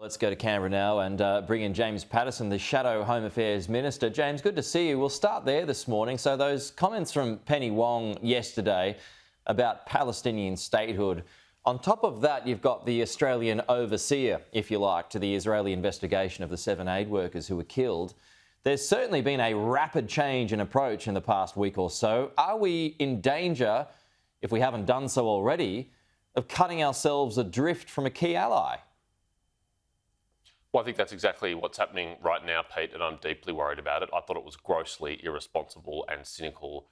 Let's go to Canberra now and bring in James Paterson, the Shadow Home Affairs Minister. James, good to see you. We'll start there this morning. So those comments from Penny Wong yesterday about Palestinian statehood. On top of that, you've got the Australian overseer, if you like, to the Israeli investigation of the 7 aid workers who were killed. There's certainly been a rapid change in approach in the past week or so. Are we in danger, if we haven't done so already, of cutting ourselves adrift from a key ally? Well, I think that's exactly what's happening right now, Pete, and I'm deeply worried about it. I thought it was grossly irresponsible and cynical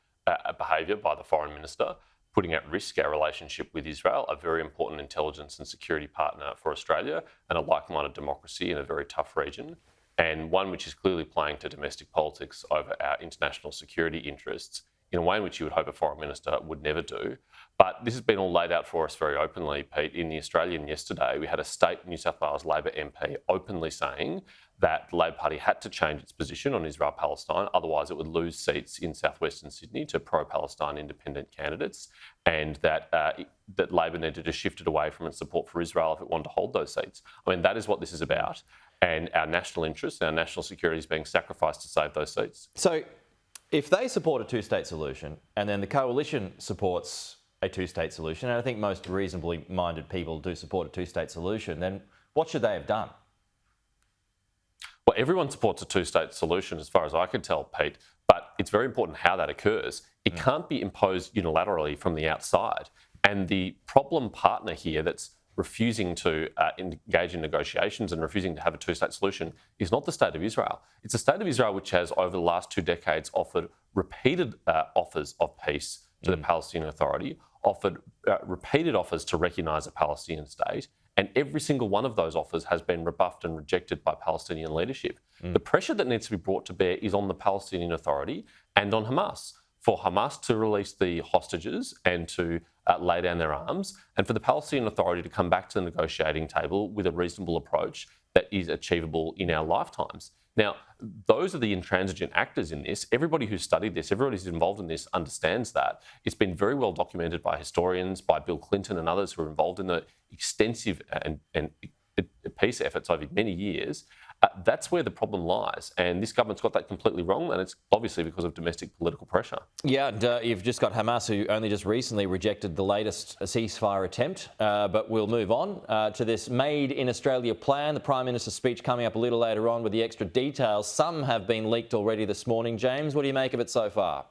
behaviour by the Foreign Minister, putting at risk our relationship with Israel, a very important intelligence and security partner for Australia and a like-minded democracy in a very tough region, and one which is clearly playing to domestic politics over our international security interests in a way in which you would hope a Foreign Minister would never do. But this has been all laid out for us very openly, Pete. In the Australian yesterday, we had a state New South Wales Labor MP openly saying that the Labor Party had to change its position on Israel-Palestine, otherwise it would lose seats in southwestern Sydney to pro-Palestine independent candidates, and that that Labor needed to shift it away from its support for Israel if it wanted to hold those seats. I mean, that is what this is about, and our national interests, our national security is being sacrificed to save those seats. So if they support a two-state solution and then the coalition supports a two-state solution, and I think most reasonably minded people do support a two-state solution, then what should they have done? Well, everyone supports a two-state solution as far as I can tell, Pete, but it's very important how that occurs. It can't be imposed unilaterally from the outside. And the problem partner here that's refusing to engage in negotiations and refusing to have a two-state solution is not the State of Israel. It's the State of Israel which has, over the last 2 decades, offered repeated offers of peace to the Palestinian Authority, offered repeated offers to recognise a Palestinian state, and every single one of those offers has been rebuffed and rejected by Palestinian leadership. The pressure that needs to be brought to bear is on the Palestinian Authority and on Hamas, for Hamas to release the hostages and to lay down their arms, and for the Palestinian Authority to come back to the negotiating table with a reasonable approach that is achievable in our lifetimes. Now, those are the intransigent actors in this. Everybody who's studied this, everybody who's involved in this understands that. It's been very well documented by historians, by Bill Clinton and others who are involved in the extensive and peace efforts over many years. That's where the problem lies. And this government's got that completely wrong, and it's obviously because of domestic political pressure. Yeah, and you've just got Hamas, who only just recently rejected the latest ceasefire attempt. But we'll move on to this Made in Australia plan. The Prime Minister's speech coming up a little later on with the extra details. Some have been leaked already this morning. James, what do you make of it so far?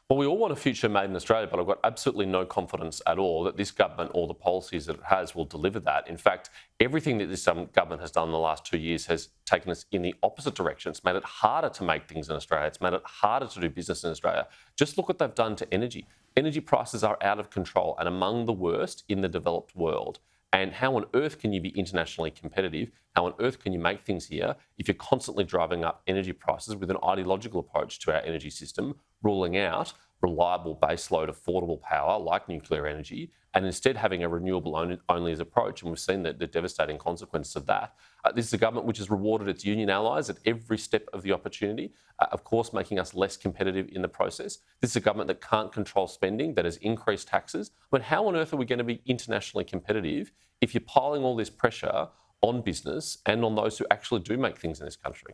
Well, we all want a future made in Australia, but I've got absolutely no confidence at all that this government or the policies that it has will deliver that. In fact, everything that this government has done in the last 2 years has taken us in the opposite direction. It's made it harder to make things in Australia. It's made it harder to do business in Australia. Just look what they've done to energy. Energy prices are out of control and among the worst in the developed world. And how on earth can you be internationally competitive? How on earth can you make things here if you're constantly driving up energy prices with an ideological approach to our energy system, ruling out reliable baseload affordable power like nuclear energy, and instead having a renewable only as approach? And we've seen the devastating consequences of that. This is a government which has rewarded its union allies at every step of the opportunity, of course making us less competitive in the process. This is a government that can't control spending, that has increased taxes. But how on earth are we going to be internationally competitive if you're piling all this pressure on business and on those who actually do make things in this country?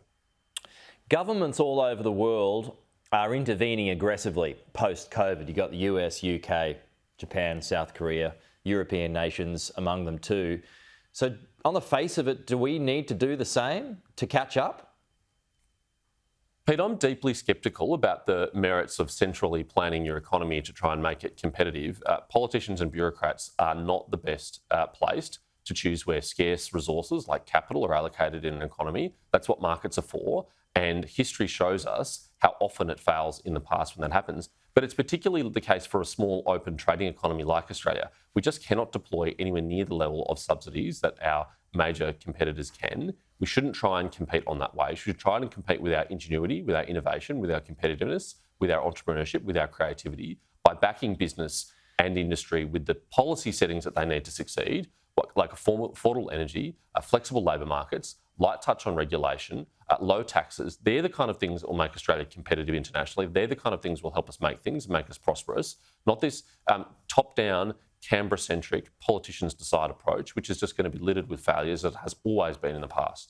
Governments all over the world are intervening aggressively post-COVID. You've got the US, UK, Japan, South Korea, European nations among them too. So on the face of it, do we need to do the same to catch up? Pete, I'm deeply sceptical about the merits of centrally planning your economy to try and make it competitive. Politicians and bureaucrats are not the best placed to choose where scarce resources like capital are allocated in an economy. That's what markets are for. And history shows us how often it fails in the past when that happens. But it's particularly the case for a small, open trading economy like Australia. We just cannot deploy anywhere near the level of subsidies that our major competitors can. We shouldn't try and compete on that way. We should try and compete with our ingenuity, with our innovation, with our competitiveness, with our entrepreneurship, with our creativity, by backing business and industry with the policy settings that they need to succeed, like affordable energy, flexible labour markets, light touch on regulation, low taxes. They're the kind of things that will make Australia competitive internationally. They're the kind of things that will help us make things, make us prosperous, not this top-down Canberra-centric, politicians decide approach, which is just going to be littered with failures, as it has always been in the past.